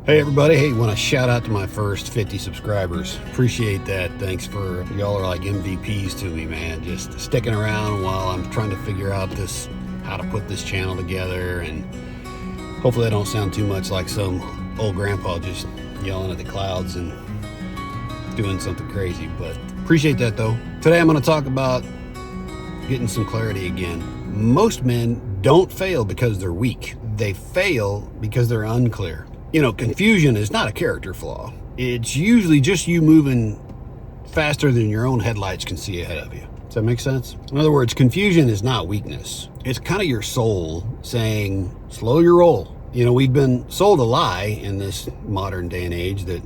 Hey everybody, hey, want to shout out to my first 50 subscribers. Appreciate that. Thanks for, y'all are like MVPs to me, man. Just sticking around while I'm trying to figure out how to put this channel together, and hopefully I don't sound too much like some old grandpa just yelling at the clouds and doing something crazy, but appreciate that though. Today I'm going to talk about getting some clarity again. Most men don't fail because they're weak. They fail because they're unclear. You know, confusion is not a character flaw. It's usually just you moving faster than your own headlights can see ahead of you. Does that make sense? In other words, confusion is not weakness. It's kind of your soul saying, slow your roll. You know, we've been sold a lie in this modern day and age that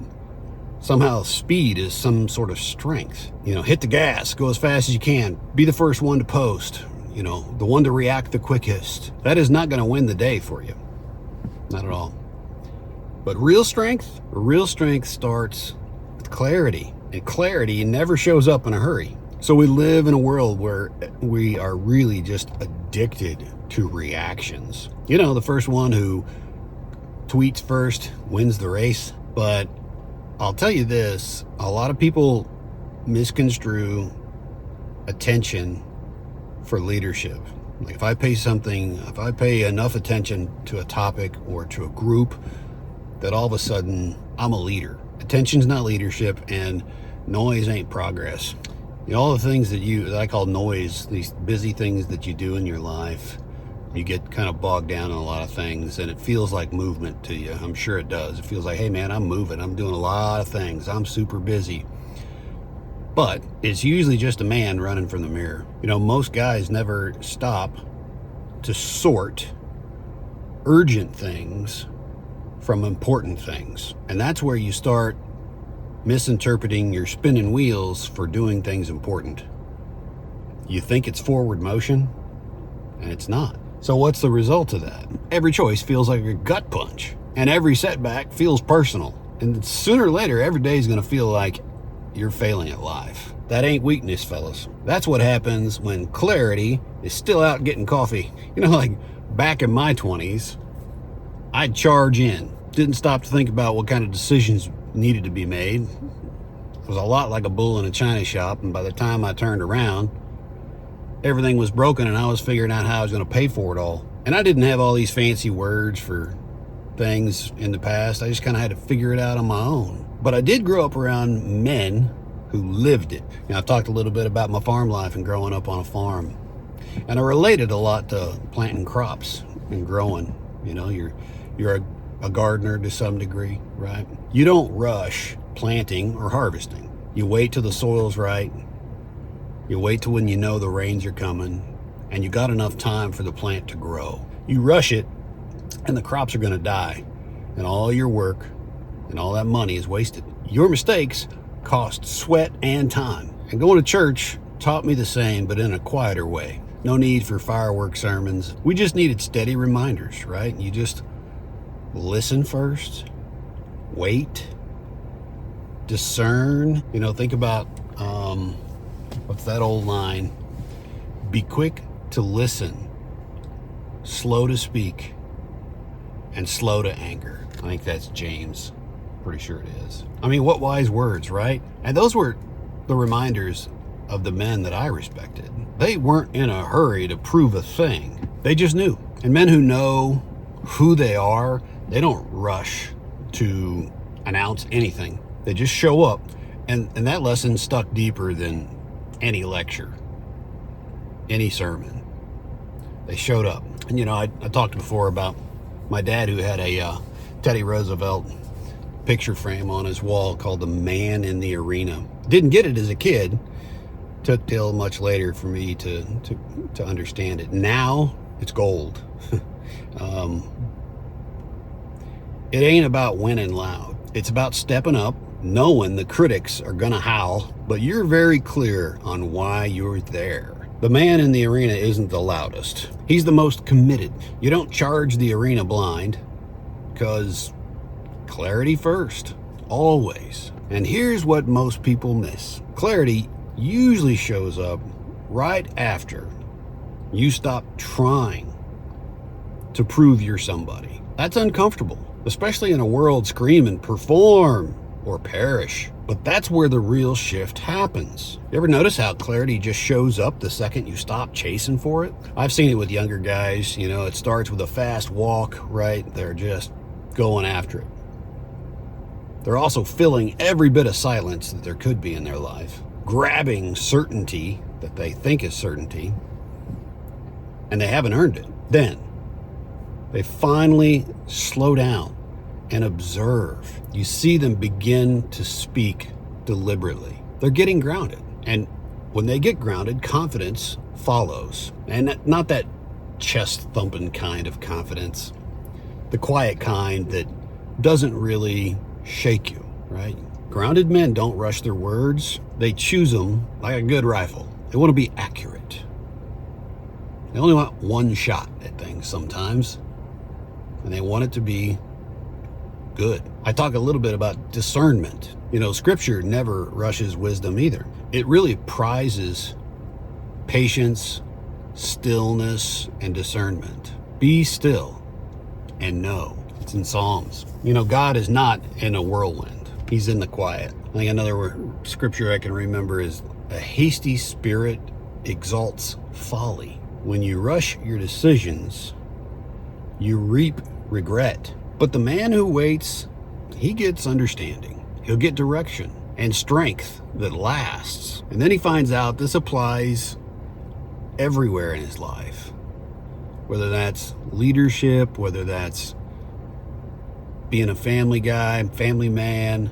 somehow speed is some sort of strength. You know, hit the gas, go as fast as you can, be the first one to post, you know, the one to react the quickest. That is not going to win the day for you. Not at all. But real strength starts with clarity, and clarity never shows up in a hurry. So we live in a world where we are really just addicted to reactions. You know, the first one who tweets first wins the race. But I'll tell you this, a lot of people misconstrue attention for leadership. Like if I pay enough attention to a topic or to a group, that all of a sudden I'm a leader. Attention's not leadership, and noise ain't progress. You know, all the things that I call noise, these busy things that you do in your life, you get kind of bogged down in a lot of things, and it feels like movement to you. I'm sure it does. It feels like, hey man, I'm moving. I'm doing a lot of things. I'm super busy. But it's usually just a man running from the mirror. You know, most guys never stop to sort urgent things from important things. And that's where you start misinterpreting your spinning wheels for doing things important. You think it's forward motion, and it's not. So what's the result of that? Every choice feels like a gut punch, and every setback feels personal. And sooner or later, every day is going to feel like you're failing at life. That ain't weakness, fellas. That's what happens when clarity is still out getting coffee. You know, like back in my 20s, I'd charge in. Didn't stop to think about what kind of decisions needed to be made. It was a lot like a bull in a china shop, and by the time I turned around, everything was broken and I was figuring out how I was going to pay for it all. And I didn't have all these fancy words for things in the past. I just kind of had to figure it out on my own. But I did grow up around men who lived it. You know, I talked a little bit about my farm life and growing up on a farm. And I related a lot to planting crops and growing. You know, you're a gardener to some degree, right? You don't rush planting or harvesting. You wait till the soil's right. You wait till when you know the rains are coming and you got enough time for the plant to grow. You rush it and the crops are going to die, and all your work and all that money is wasted. Your mistakes cost sweat and time. And going to church taught me the same, but in a quieter way. No need for fireworks sermons. We just needed steady reminders, right? You just listen first, wait, discern. You know, think about, what's that old line? Be quick to listen, slow to speak, and slow to anger. I think that's James. Pretty sure it is. I mean, what wise words, right? And those were the reminders of the men that I respected. They weren't in a hurry to prove a thing. They just knew. And men who know who they are, they don't rush to announce anything. They just show up. And that lesson stuck deeper than any lecture, any sermon. They showed up. And you know, I talked before about my dad, who had a Teddy Roosevelt picture frame on his wall called The Man in the Arena. Didn't get it as a kid. Took till much later for me to understand it. Now it's gold. It ain't about winning loud. It's about stepping up, knowing the critics are gonna howl, but you're very clear on why you're there. The man in the arena isn't the loudest. He's the most committed. You don't charge the arena blind, because clarity first, always. And here's what most people miss. Clarity usually shows up right after you stop trying to prove you're somebody. That's uncomfortable. especially in a world screaming, perform or perish. But that's where the real shift happens. You ever notice how clarity just shows up the second you stop chasing for it? I've seen it with younger guys. You know, it starts with a fast walk, right? They're just going after it. They're also filling every bit of silence that there could be in their life, grabbing certainty that they think is certainty, and they haven't earned it. Then they finally slow down and observe. You see them begin to speak deliberately. They're getting grounded. And when they get grounded, confidence follows. And not that chest thumping kind of confidence, the quiet kind that doesn't really shake you, right? Grounded men don't rush their words. They choose them like a good rifle. They want to be accurate. They only want one shot at things sometimes, and they want it to be good. I talk a little bit about discernment. You know, scripture never rushes wisdom either. It really prizes patience, stillness, and discernment. Be still and know. It's in Psalms. You know, God is not in a whirlwind. He's in the quiet. I think another scripture I can remember is, a hasty spirit exalts folly. When you rush your decisions, you reap regret. But the man who waits, he gets understanding. He'll get direction and strength that lasts. And then he finds out this applies everywhere in his life. Whether that's leadership, whether that's being a family guy, family man,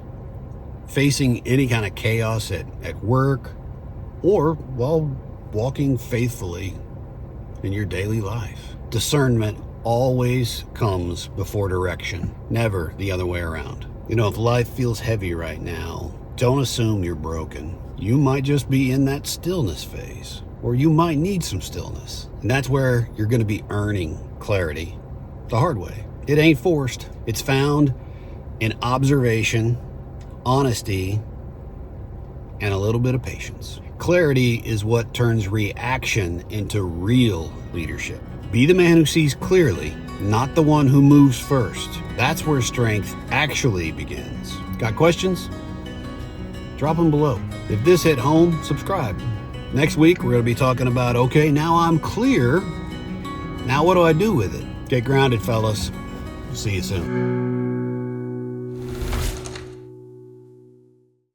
facing any kind of chaos at work, or while walking faithfully in your daily life. Discernment always comes before direction, never the other way around. You know, if life feels heavy right now, don't assume you're broken. You might just be in that stillness phase, or you might need some stillness. And that's where you're going to be earning clarity the hard way. It ain't forced. It's found in observation, honesty, and a little bit of patience. Clarity is what turns reaction into real leadership. Be the man who sees clearly, not the one who moves first. That's where strength actually begins. Got questions? Drop them below. If this hit home, subscribe. Next week, we're going to be talking about, okay, now I'm clear. Now what do I do with it? Get grounded, fellas. See you soon.